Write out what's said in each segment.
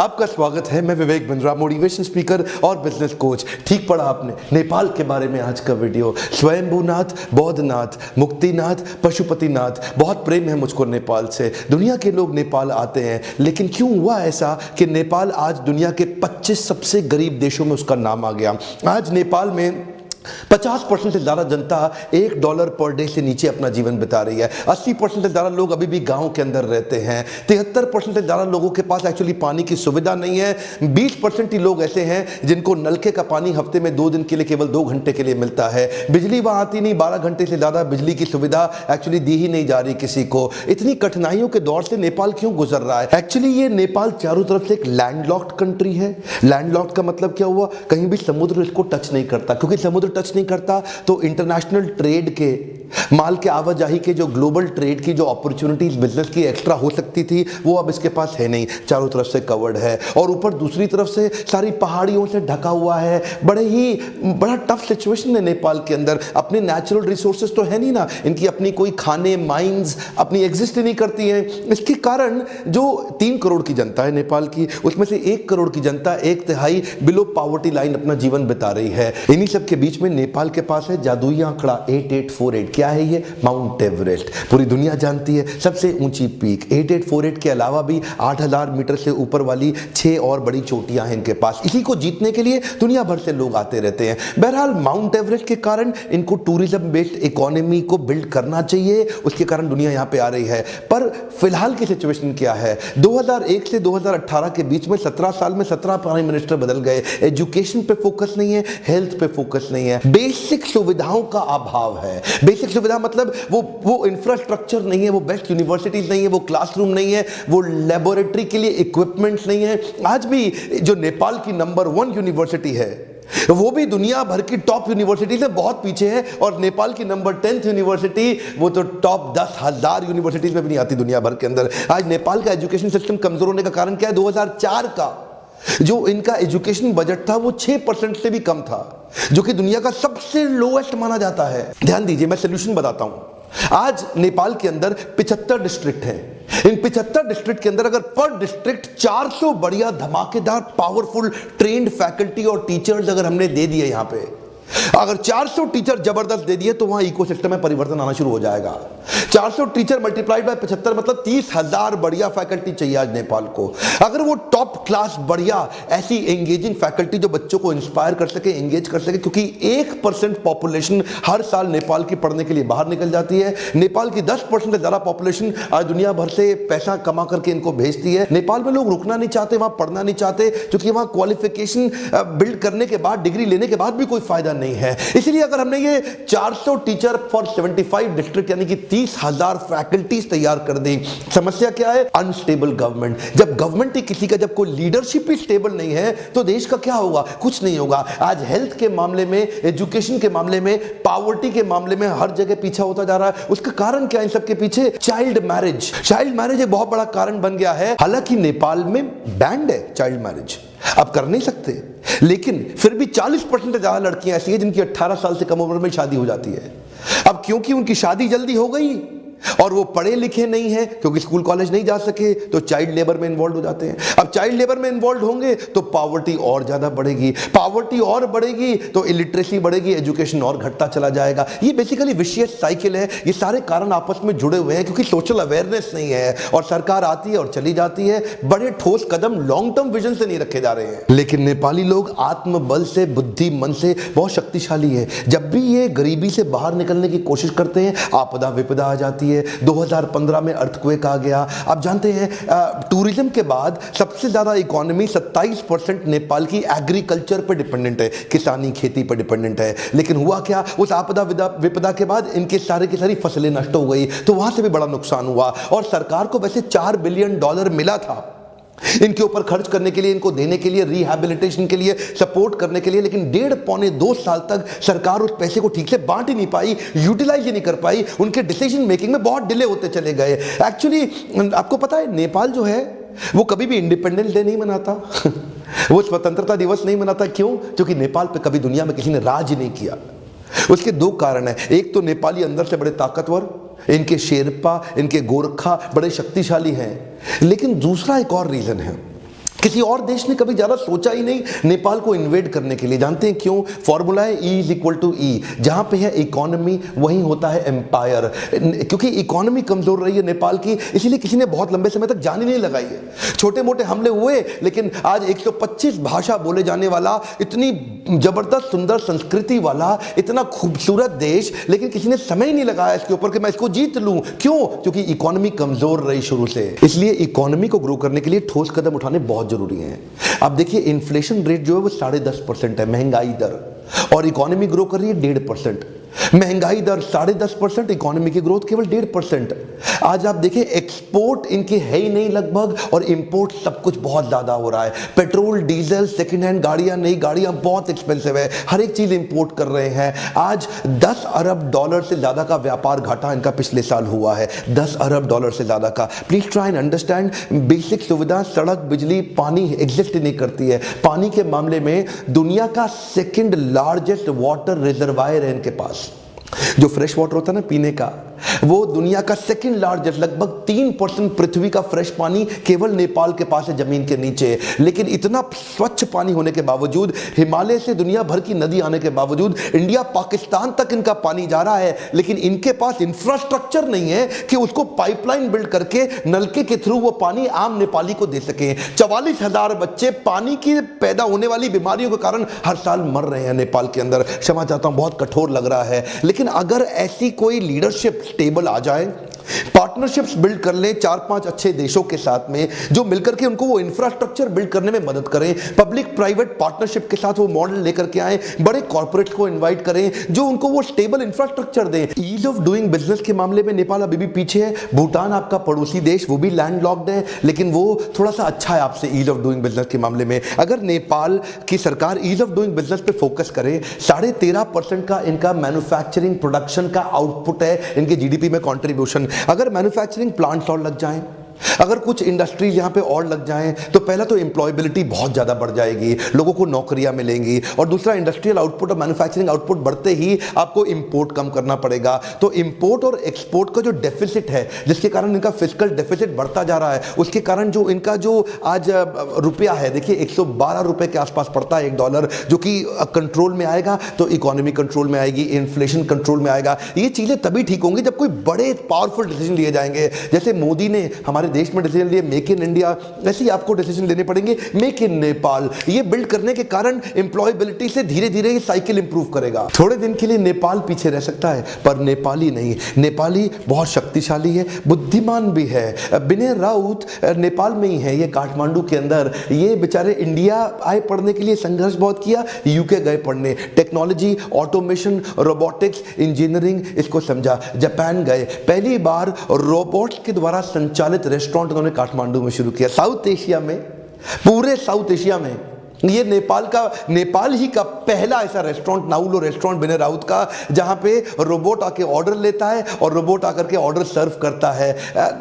आपका स्वागत है। मैं विवेक बिंद्रा, मोटिवेशन स्पीकर और बिजनेस कोच। ठीक पढ़ा आपने, नेपाल के बारे में आज का वीडियो। स्वयंभूनाथ, बौद्धनाथ, मुक्तिनाथ, पशुपतिनाथ। बहुत प्रेम है मुझको नेपाल से। दुनिया के लोग नेपाल आते हैं, लेकिन क्यों हुआ ऐसा कि नेपाल आज दुनिया के 25 सबसे गरीब देशों में उसका नाम आ गया। आज नेपाल में 50% से ज़्यादा जनता $1 पर डे से नीचे अपना जीवन बिता रही है। 80% से ज़्यादा लोग अभी भी गांव के अंदर रहते हैं। 73% से ज़्यादा लोगों के पास एक्चुअली पानी की सुविधा नहीं है। 20% ही लोग ऐसे हैं जिनको नलके का पानी हफ्ते में 2 दिन के लिए केवल 2 घंटे के लिए मिलता है। बिजली वहाँ आती नहीं, 12 घंटे से ज़्यादा बिजली की सुविधा एक्चुअली दी ही नहीं जा रही किसी को। इतनी कठिनाइयों के दौर से नेपाल क्यों गुजर रहा है? एक्चुअली ये नेपाल चारों तरफ से एक लैंडलॉक्ड कंट्री है। लैंडलॉक्ड का मतलब क्या हुआ? कहीं भी समुद्र इसको टच नहीं करता, क्योंकि समुद्र टच नहीं करता तो इंटरनेशनल ट्रेड के, माल के आवाजाही के, जो ग्लोबल ट्रेड की जो अपॉर्चुनिटीज बिजनेस की एक्स्ट्रा हो सकती थी, वो अब इसके पास है नहीं। चारों तरफ से कवर्ड है और ऊपर दूसरी तरफ से सारी पहाड़ियों से ढका हुआ है। बड़ा टफ सिचुएशन है नेपाल के अंदर। अपने नेचुरल रिसोर्सेज तो है नहीं ना, इनकी अपनी कोई खाने, माइंस अपनी एग्जिस्ट ही नहीं करती हैं। इसके कारण जो 3 करोड़ की जनता है नेपाल की, उसमें से 1 करोड़ की जनता 1/3 बिलो पॉवर्टी लाइन अपना जीवन बिता रही है। इन्हीं सब के बीच में नेपाल के पास है जादुई आंकड़ा 8848। क्या है ये? Mount Everest. पूरी दुनिया जानती है सबसे ऊंची पीक। 8848 के अलावा भी 8000 मीटर से ऊपर वाली 6 और बड़ी चोटियां हैं इनके पास। इसी को जीतने के लिए दुनिया भर से लोग आते रहते हैं। बहरहाल माउंट एवरेस्ट के कारण इनको टूरिज्म बेस्ड इकोनॉमी को बिल्ड करना चाहिए, उसके कारण दुनिया यहां पे आ रही है। पर फिलहाल की सिचुएशन क्या है? 2001 से 2018 के बीच में 17 साल में 17 प्राइम मिनिस्टर बदल गए। एजुकेशन पे फोकस नहीं है, हेल्थ पे फोकस नहीं है, बेसिक सुविधाओं का अभाव है। बेसिक सुविधा मतलब वो इंफ्रास्ट्रक्चर नहीं है, वो बेस्ट यूनिवर्सिटीज नहीं है, वो क्लासरूम नहीं है, वो लेबोरेटरी के लिए इक्विपमेंट्स नहीं है। आज भी जो नेपाल की नंबर 1 यूनिवर्सिटी है, वो भी दुनिया भर की टॉप यूनिवर्सिटी से बहुत पीछे है। और नेपाल की नंबर 10th यूनिवर्सिटी, वो तो टॉप 10,000 यूनिवर्सिटीज में भी नहीं आती दुनिया भर के अंदर। आज नेपाल का एजुकेशन सिस्टम कमजोर होने का कारण क्या है? 2004 का जो इनका एजुकेशन बजट था वो 6% से भी कम था, जो कि दुनिया का सबसे लोएस्ट माना जाता है। ध्यान दीजिए, मैं सोल्यूशन बताता हूं। आज नेपाल के अंदर 75 डिस्ट्रिक्ट हैं। इन 75 डिस्ट्रिक्ट के अंदर अगर पर डिस्ट्रिक्ट 400 बढ़िया धमाकेदार पावरफुल ट्रेन्ड फैकल्टी और टीचर्स अगर हमने दे दिए, यहां पे अगर 400 टीचर जबरदस्त दे दिए, तो वहां इकोसिस्टम में परिवर्तन आना शुरू हो जाएगा। 400 टीचर मल्टीप्लाइड बाय 75 मतलब 30,000 बढ़िया फैकल्टी चाहिए आज नेपाल को। अगर वो टॉप क्लास बढ़िया ऐसी एंगेजिंग फैकल्टी जो बच्चों को इंस्पायर कर सके, एंगेज कर सके, क्योंकि 1% पॉपुलेशन हर साल नेपाल की पढ़ने के लिए बाहर निकल जाती है। नेपाल की 10% से ज्यादा पॉपुलेशन आज दुनिया भर से पैसा कमा करके इनको भेजती है। नेपाल में लोग रुकना नहीं चाहते, वहां पढ़ना नहीं चाहते, क्योंकि वहां क्वालिफिकेशन बिल्ड करने के बाद, डिग्री लेने के बाद भी कोई फायदा नहीं है। इसलिए अगर हमने ये 400 टीचर फॉर 75 डिस्ट्रिक्ट यानी कि 30,000 फैकल्टीज तैयार कर दी। समस्या क्या है? Unstable government. जब गवर्नमेंट ही किसी का, जब कोई लीडरशिप ही स्टेबल नहीं है, तो देश का क्या होगा? कुछ नहीं होगा। आज हेल्थ के मामले में, एजुकेशन के मामले में, पावर्टी के मामले में हर जगह पीछा होता जा रहा है। उसका कारण क्या है इन सबके पीछे? Child marriage. चाइल्ड मैरिज एक बहुत बड़ा कारण बन गया है। हालांकि नेपाल में बैंड है चाइल्ड मैरिज, अब कर नहीं सकते, लेकिन फिर भी 40% से ज्यादा लड़कियां ऐसी हैं जिनकी 18 साल से कम उम्र में शादी हो जाती है। अब क्योंकि उनकी शादी जल्दी हो गई और वो पढ़े लिखे नहीं है, क्योंकि स्कूल कॉलेज नहीं जा सके, तो चाइल्ड लेबर में इन्वॉल्व हो जाते हैं। अब चाइल्ड लेबर में इन्वॉल्व होंगे तो पॉवर्टी और ज्यादा बढ़ेगी, पॉवर्टी और बढ़ेगी तो इलिटरेसी बढ़ेगी, एजुकेशन और घटता चला जाएगा। ये बेसिकली विशियस साइकिल है। ये सारे कारण आपस में जुड़े हुए हैं, क्योंकि सोशल अवेयरनेस नहीं है और सरकार आती है और चली जाती है। बड़े ठोस कदम लॉन्ग टर्म विजन से नहीं रखे जा रहे हैं। लेकिन नेपाली लोग आत्मबल से, बुद्धि, मन से बहुत शक्तिशाली है। जब भी ये गरीबी से बाहर निकलने की कोशिश करते हैं, आपदा विपदा आ जाती है। 2015 में अर्थक्वेक आ गया। आप जानते हैं टूरिज्म के बाद सबसे ज्यादा इकोनॉमी 27% नेपाल की एग्रीकल्चर पर डिपेंडेंट है, किसानी, खेती पर डिपेंडेंट है। लेकिन हुआ क्या? उस आपदा विपदा के बाद इनके सारे की सारी फसलें नष्ट हो गई, तो वहां से भी बड़ा नुकसान हुआ। और सरकार को वैसे $4 बिलियन मिला था इनके ऊपर खर्च करने के लिए, इनको देने के लिए, रिहैबिलिटेशन के लिए, सपोर्ट करने के लिए, लेकिन 1.5-2 साल तक सरकार उस पैसे को ठीक से बांट ही नहीं पाई, यूटिलाइज ही नहीं कर पाई। उनके डिसीजन मेकिंग में बहुत डिले होते चले गए। एक्चुअली आपको पता है, नेपाल जो है वो कभी भी इंडिपेंडेंस डे नहीं मनाता वो स्वतंत्रता दिवस नहीं मनाता। क्यों? क्योंकि नेपाल पे कभी दुनिया में किसी ने राज नहीं किया। उसके 2 कारण है। एक तो नेपाली अंदर से बड़े ताकतवर, इनके शेरपा, इनके गोरखा बड़े शक्तिशाली हैं। लेकिन दूसरा एक और रीजन है किसी और देश ने कभी ज्यादा सोचा ही नहीं नेपाल को इन्वेड करने के लिए। जानते हैं क्यों? फॉर्मूला है E इज इक्वल टू ई। जहां पे है इकोनॉमी वहीं होता है एम्पायर। क्योंकि इकोनॉमी कमजोर रही है नेपाल की, इसीलिए किसी ने बहुत लंबे समय तक जान ही नहीं लगाई है। छोटे मोटे हमले हुए, लेकिन आज 125 भाषा बोले जाने वाला, इतनी जबरदस्त सुंदर संस्कृति वाला, इतना खूबसूरत देश, लेकिन किसी ने समय ही नहीं लगाया इसके ऊपर कि मैं इसको जीत लूं। क्यों? क्योंकि इकोनॉमी कमजोर रही शुरू से। इसलिए इकोनॉमी को ग्रो करने के लिए ठोस कदम उठाने बहुत जरूरी है। अब देखिए, इन्फ्लेशन रेट जो है वो 10.5% है, महंगाई दर, और इकोनॉमी ग्रो कर रही है 1.5%। महंगाई दर 10.5%, इकोनॉमी की ग्रोथ केवल 1.5%। आज आप देखें, एक्सपोर्ट इनके है ही नहीं लगभग, और इंपोर्ट सब कुछ बहुत ज्यादा हो रहा है। पेट्रोल, डीजल, सेकंड हैंड गाड़ियां, नई गाड़ियां बहुत एक्सपेंसिव है, हर एक चीज इंपोर्ट कर रहे हैं। आज $10 अरब से ज्यादा का व्यापार घाटा इनका पिछले साल हुआ है, $10 अरब से ज्यादा का। Please try and understand, basic सुविधा, सड़क, बिजली, पानी एग्जिस्ट नहीं करती है। पानी के मामले में दुनिया का सेकंड लार्जेस्ट वाटर रिजर्वायर है इनके पास। जो फ्रेश वाटर होता है ना पीने का, वो दुनिया का सेकंड लार्जेस्ट, लगभग 3% पृथ्वी का फ्रेश पानी केवल नेपाल के पास है, जमीन के नीचे। लेकिन इतना स्वच्छ पानी होने के बावजूद, हिमालय से दुनिया भर की नदी आने के बावजूद, इंडिया पाकिस्तान तक इनका पानी जा रहा है, लेकिन इनके पास इंफ्रास्ट्रक्चर नहीं है कि उसको पाइपलाइन बिल्ड करके नलके के थ्रू वो पानी आम नेपाली को दे सके। 44,000 बच्चे पानी की पैदा होने वाली बीमारियों के कारण हर साल मर रहे हैं नेपाल के अंदर। क्षमा चाहता हूं, बहुत कठोर लग रहा है, लेकिन अगर ऐसी कोई लीडरशिप स्टेबल आ जाए, पार्टनरशिप्स बिल्ड कर लें 4-5 अच्छे देशों के साथ में, जो मिलकर के उनको वो इंफ्रास्ट्रक्चर बिल्ड करने में मदद करें, पब्लिक प्राइवेट पार्टनरशिप के साथ वो मॉडल लेकर के आए, बड़े कॉर्पोरेट्स को इनवाइट करें जो उनको वो स्टेबल इंफ्रास्ट्रक्चर दें। ईज ऑफ डूइंग बिजनेस के मामले में नेपाल अभी भी पीछे है। भूटान आपका पड़ोसी देश, वो भी लैंडलॉक्ड है, लेकिन वो थोड़ा सा अच्छा है आपसे ईज ऑफ डूइंग बिजनेस के मामले में। अगर नेपाल की सरकार ईज ऑफ डूइंग बिजनेस पे फोकस करे, 13.5% का इनका मैन्युफैक्चरिंग प्रोडक्शन का आउटपुट है इनके जीडीपी में कॉन्ट्रीब्यूशन। अगर मैन्युफैक्चरिंग प्लांट्स और लग जाएं, अगर कुछ इंडस्ट्रीज यहां पे और लग जाएं, तो पहला तो एम्प्लॉयबिलिटी बहुत ज्यादा बढ़ जाएगी, लोगों को नौकरियां मिलेंगी, और दूसरा इंडस्ट्रियल आउटपुट और मैन्युफैक्चरिंग आउटपुट बढ़ते ही आपको इंपोर्ट कम करना पड़ेगा। तो इंपोर्ट और एक्सपोर्ट का जो डेफिसिट है, जिसके कारण इनका फिस्कल डेफिसिट बढ़ता जा रहा है, उसके कारण जो इनका जो आज रुपया है, देखिए 112 रुपए के आसपास पड़ता है $1, जो कि कंट्रोल में आएगा तो इकोनॉमी कंट्रोल में आएगी, इन्फ्लेशन कंट्रोल में आएगा। ये चीजें तभी ठीक होंगी जब कोई बड़े पावरफुल डिसीजन लिए जाएंगे। जैसे मोदी ने हमारे देश में डिसीजन लिए मेक इन इंडिया, ऐसे ही आपको डिसीजन लेने पड़ेंगे मेक इन नेपाल। ये बिल्ड करने के कारण एम्प्लॉयबिलिटी से धीरे धीरे ये साइकिल इंप्रूव करेगा। थोड़े दिन के लिए नेपाल पीछे रह सकता है, पर नेपाली नहीं। नेपाली बहुत शक्तिशाली है, बुद्धिमान भी है। विनय राउत नेपाल में ही है, ये काठमांडू के अंदर। ये बेचारे इंडिया आए पढ़ने के लिए, संघर्ष बहुत किया, यूके गए पढ़ने, टेक्नोलॉजी, ऑटोमेशन, रोबोटिक्स, इंजीनियरिंग इसको समझा। जापान गए, पहली बार रोबोट्स के द्वारा संचालित रेस्टोरेंट उन्होंने काठमांडू में शुरू किया। साउथ एशिया में, पूरे साउथ एशिया में ये नेपाल ही का पहला ऐसा रेस्टोरेंट, नाउलो रेस्टोरेंट विनय राउत का, जहां पे रोबोट आके ऑर्डर लेता है और रोबोट आकर के ऑर्डर सर्व करता है।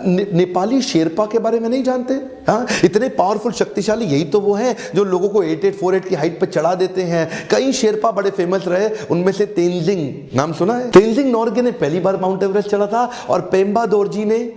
नेपाली शेरपा के बारे में नहीं जानते? हाँ, इतने पावरफुल शक्तिशाली, यही तो वो हैं जो लोगों को 8848 की हाइट पे चढ़ा देते हैं। कई शेरपा बड़े फेमस रहे, उनमें से तेंजिंग नाम सुना है? तेंजिंग नोर्गे ने पहली बार माउंट एवरेस्ट चढ़ा था, और पेम्बा दोरजी ने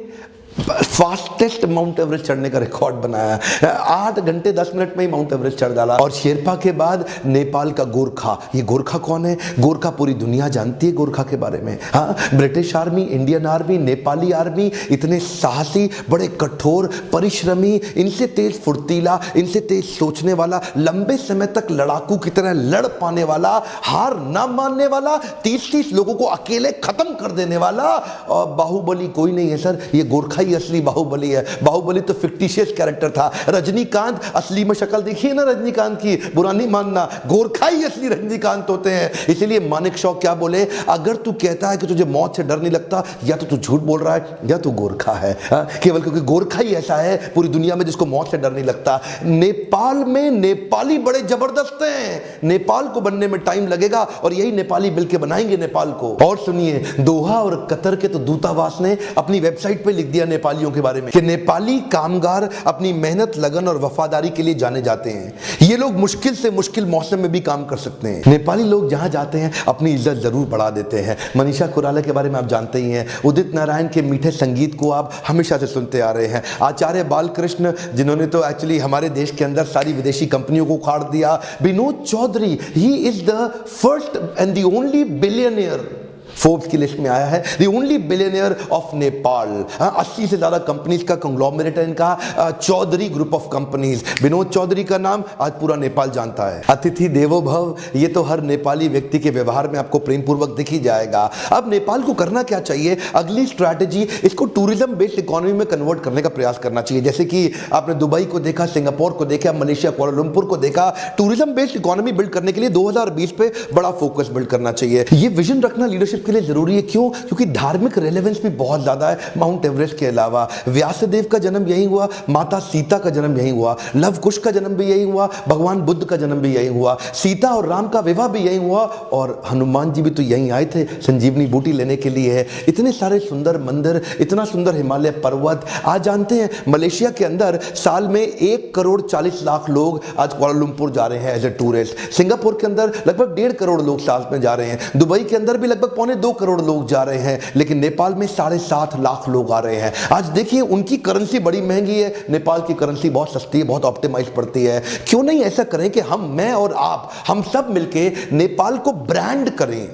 फास्टेस्ट माउंट एवरेस्ट चढ़ने का रिकॉर्ड बनाया। 8 घंटे 10 मिनट में ही माउंट एवरेस्ट चढ़ डाला। और शेरपा के बाद नेपाल का गोरखा। ये गोरखा कौन है? गोरखा पूरी दुनिया जानती है गोरखा के बारे में। हाँ, British army, Indian army, Nepali army, इतने साहसी, बड़े कठोर, परिश्रमी, इनसे तेज फुर्तीला, इनसे तेज सोचने वाला, लंबे समय तक लड़ाकू की तरह लड़ पाने वाला, हार ना मानने वाला, 30-30 लोगों को अकेले खत्म कर देने वाला। और बाहुबली कोई नहीं है सर, ये गोरखा ही असली बाहुबली है। बाहुबली तो फिक्टिशियस कैरेक्टर था। रजनीकांत असली में शक्ल देखिए ना रजनीकांत की, बुरा नहीं मानना, गोरखा ही असली रजनीकांत होते हैं। इसलिए मानिक शॉ क्या बोले, अगर तू कहता है कि तुझे मौत से डर नहीं लगता, या तो तू झूठ बोल रहा है या तू गोरखा है। केवल क्योंकि गोरखा ही ऐसा है पूरी दुनिया में जिसको मौत से डर नहीं लगता। नेपाल में नेपाली बड़े जबरदस्त हैं। नेपाल को बनने में टाइम लगेगा, और यही नेपाली मिल के बनाएंगे नेपाल को। और सुनिए, दोहा और कतर के तो दूतावास ने अपनी वेबसाइट पे लिख दिया नेपालियों के बारे में कि नेपाली कामगार अपनी मेहनत, लगन और वफादारी के लिए जाने जाते हैं। ये लोग मुश्किल से मुश्किल मौसम में भी काम कर सकते हैं। नेपाली लोग जहां जाते हैं अपनी इज्जत जरूर बढ़ा देते हैं। मनीषा कोइराला के बारे में आप जानते ही हैं। उदित नारायण के मीठे संगीत को आप हमेशा से सुनते आ रहे हैं। आचार्य बालकृष्ण, जिन्होंने तो एक्चुअली हमारे देश के अंदर सारी विदेशी कंपनियों को उखाड़ दिया। Vinod Chaudhary, he is the first and the only billionaire, Forbes की लिस्ट में आया है, the only billionaire of Nepal. 80 से ज्यादा कंपनीज का कंग्लोमरेट है इनका, Chaudhary group of companies. Vinod Chaudhary का नाम आज पूरा नेपाल जानता है। अतिथि देवो भव, ये तो हर नेपाली व्यक्ति के व्यवहार में आपको प्रेम पूर्वक दिख ही जाएगा। अब नेपाल को करना क्या चाहिए? अगली स्ट्रैटेजी, इसको टूरिज्म बेस्ड इकोनॉमी में कन्वर्ट करने का प्रयास करना चाहिए। जैसे कि आपने दुबई को देखा, सिंगापुर को देखा, मलेशिया कुआलालंपुर को देखा। टूरिज्म बेस्ड इकोनॉमी बिल्ड करने के लिए 2020 पे बड़ा फोकस बिल्ड करना चाहिए। ये विजन रखना लीडरशिप के लिए जरूरी है। क्यों? क्योंकि धार्मिक रेलेवेंस भी बहुत ज्यादा है। माउंट एवरेस्ट के अलावा व्यासदेव का जन्म यहीं हुआ, माता सीता का जन्म यहीं हुआ, लव कुश का जन्म भी यहीं हुआ, भगवान बुद्ध का जन्म भी यहीं हुआ, सीता और राम का विवाह भी यहीं हुआ, और हनुमान जी भी तो यहीं आए थे संजीवनी बूटी लेने के लिए। इतने सारे सुंदर मंदिर, इतना सुंदर हिमालय पर्वत। आज जानते हैं मलेशिया के अंदर साल में 1,40,00,000 लोग आज कुआलालंपुर जा रहे हैं एज ए टूरिस्ट। सिंगापुर के अंदर लगभग 1.5 करोड़ लोग साल में जा रहे हैं। दुबई के अंदर भी लगभग 2.25 करोड़ लोग जा रहे हैं। लेकिन नेपाल में 7.5 लाख लोग आ रहे हैं। आज देखिए, उनकी करेंसी बड़ी महंगी है, नेपाल की करेंसी बहुत सस्ती है, बहुत ऑप्टिमाइज पड़ती है। क्यों नहीं ऐसा करें कि मैं और आप, हम सब मिलके नेपाल को ब्रांड करें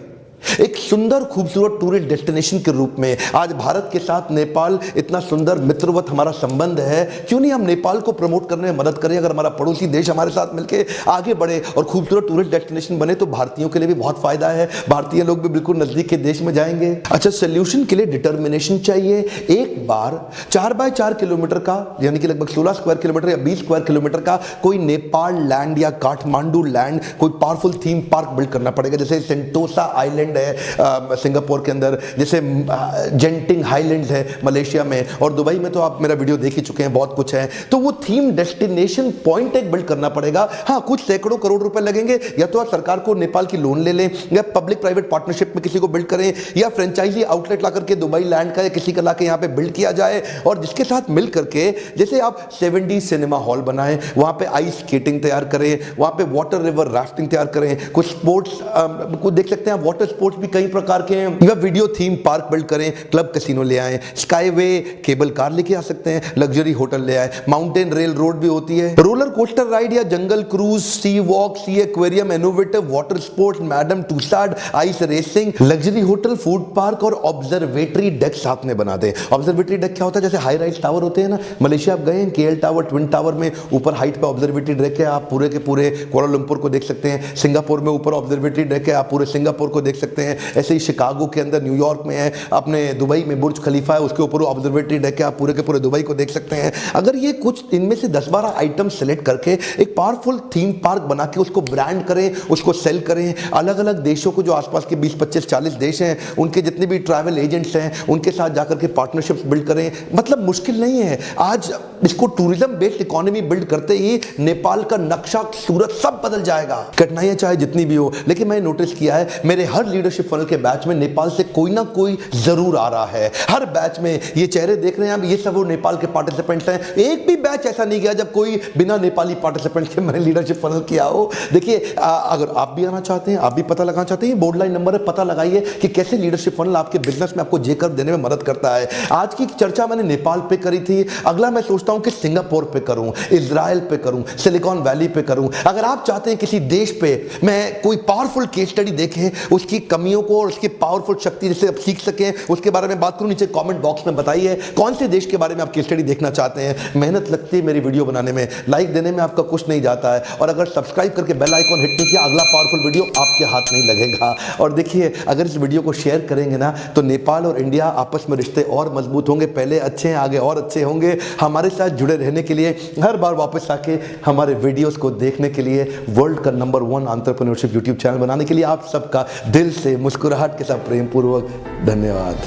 एक सुंदर खूबसूरत टूरिस्ट डेस्टिनेशन के रूप में। आज भारत के साथ नेपाल इतना सुंदर मित्रवत हमारा संबंध है, क्यों नहीं हम नेपाल को प्रमोट करने में मदद करें? अगर हमारा पड़ोसी देश हमारे साथ मिलकर आगे बढ़े और खूबसूरत टूरिस्ट डेस्टिनेशन बने तो भारतीयों के लिए भी बहुत फायदा है। भारतीय लोग भी बिल्कुल नजदीक के देश में जाएंगे। अच्छा, सोल्यूशन के लिए डिटर्मिनेशन चाहिए। एक बार 4x4 किलोमीटर का, यानी कि लगभग 16 स्क्वायर किलोमीटर या 20 स्क्वायर किलोमीटर का कोई नेपाल लैंड या काठमांडू लैंड, कोई पावरफुल थीम पार्क बिल्ड करना पड़ेगा। जैसे सेंटोसा आइलैंड है सिंगापुर के अंदर, जैसे जेंटिंग हाईलैंड्स है मलेशिया में, और दुबई में तो आप मेरा वीडियो देख ही चुके हैं, बहुत कुछ है। तो वो थीम डेस्टिनेशन पॉइंट एक बिल्ड करना पड़ेगा। हाँ, कुछ सैकड़ों करोड़ रुपए लगेंगे। या तो आप सरकार को नेपाल की लोन ले लें, या पब्लिक प्राइवेट पार्टनरशिप में किसी को बिल्ड करें, या फ्रेंचाइजी आउटलेट ला करके दुबई लैंड का या किसी का ला के यहाँ पे बिल्ड किया जाए, और जिसके साथ मिल करके जैसे आप 70 सिनेमा हॉल बनाएं, वहां पे आइस स्केटिंग तैयार करें, वहां पे वाटर रिवर राफ्टिंग तैयार करें, कुछ स्पोर्ट्स को देख सकते हैं, वाटर स्पोर्ट्स भी कई प्रकार के हैं, या वीडियो थीम पार्क बिल्ड करें, क्लब कैसीनो ले आए, स्काईवे केबल कार लेके आ सकते हैं, लग्जरी होटल ले आए, माउंटेन रेल रोड भी होती है, रोलर कोस्टर राइड या jungle cruise, sea walk, sea aquarium, innovative water sports, Madame Tussauds, ice racing, luxury hotel, food park और ऑब्जर्वेटरी डेक साथ में बना दे। ऑब्जर्वेटरी डेक क्या होता है? जैसे हाई राइज टावर होते हैं ना, मलेशिया आप गए हैं, केएल टावर, ट्विन टावर में ऊपर हाइट पे ऑब्जर्वेटरी डेक है, आप पूरे के पूरे कुआलालंपुर को देख सकते हैं। सिंगापुर में ऊपर ऑब्जर्वेटरी डेक है, आप पूरे सिंगापुर को देख सकते हैं। ऐसे ही शिकागो के अंदर, न्यूयॉर्क में है, अपने दुबई में बुर्ज खलीफा है, उसके ऊपर ऑब्जर्वेटरी डेक है, आप पूरे के पूरे दुबई को देख सकते हैं। अगर ये कुछ इनमें से 10-12 आइटम सेलेक्ट करके एक पावरफुल थीम पार्क बना के उसको ब्रांड करें, उसको सेल करें, अलग अलग देशों को, जो आसपास के 20, 25, 40 देश हैं, उनके जितने भी ट्रैवल एजेंट्स हैं, उनके साथ जाकर के पार्टनरशिप्स बिल्ड करें। मतलब मुश्किल नहीं है। आज इसको टूरिज्म बेस्ड इकोनॉमी बिल्ड करते ही नेपाल का नक्शा, सूरत सब बदल जाएगा। कठिनाइयां चाहे जितनी भी हो, लेकिन मैंने नोटिस किया है मेरे हर लीडरशिप फनल के बैच में नेपाल से कोई ना कोई जरूर आ रहा है। हर बैच में ये चेहरे देख रहे हैं आप, ये सब वो नेपाल के पार्टिसिपेंट्स हैं। एक भी बैच ऐसा नहीं गया जब कोई बिना नेपाली पार्टिसिपेंट्स के मैंने लीडरशिप फनल किया हो। देखिए, अगर आप भी आना चाहते हैं, आप भी पता लगाना चाहते हैं, बोर्ड लाइन नंबर है, पता लगाइए कि कैसे लीडरशिप फनल आपके बिजनेस में आपको जेकर देने में मदद करता है। आज की चर्चा मैंने नेपाल पे करी थी, अगला मैं सोचता हूं कि सिंगापुर पे करूं, इजराइल पे करूं, सिलिकॉन वैली पे करूं। अगर आप चाहते हैं किसी देश पे मैं कोई पावरफुल केस स्टडी देखें, उसकी कमियों को और उसकी पावरफुल शक्ति जिससे आप सीख सकें, उसके बारे में बात करूं, नीचे कमेंट बॉक्स में बताइए कौन से देश के बारे में आप केस स्टडी देखना चाहते हैं। मेहनत लगती है मेरी वीडियो बनाने में, लाइक देने में आपका कुछ नहीं जाता है, और अगर सब्सक्राइब करके बेल आइकॉन हिट नहीं किया, अगला पावरफुल वीडियो आपके हाथ नहीं लगेगा। और देखिए, अगर इस वीडियो को शेयर करेंगे ना, तो नेपाल और इंडिया आपस में रिश्ते और मजबूत होंगे। पहले अच्छे हैं, आगे और अच्छे होंगे। हमारे साथ जुड़े रहने के लिए, हर बार वापस आके हमारे वीडियोस को देखने के लिए, वर्ल्ड का नंबर 1 एंटरप्रेन्योरशिप यूट्यूब चैनल बनाने के लिए आप सबका दिल से मुस्कुराहट के साथ प्रेम पूर्वक धन्यवाद।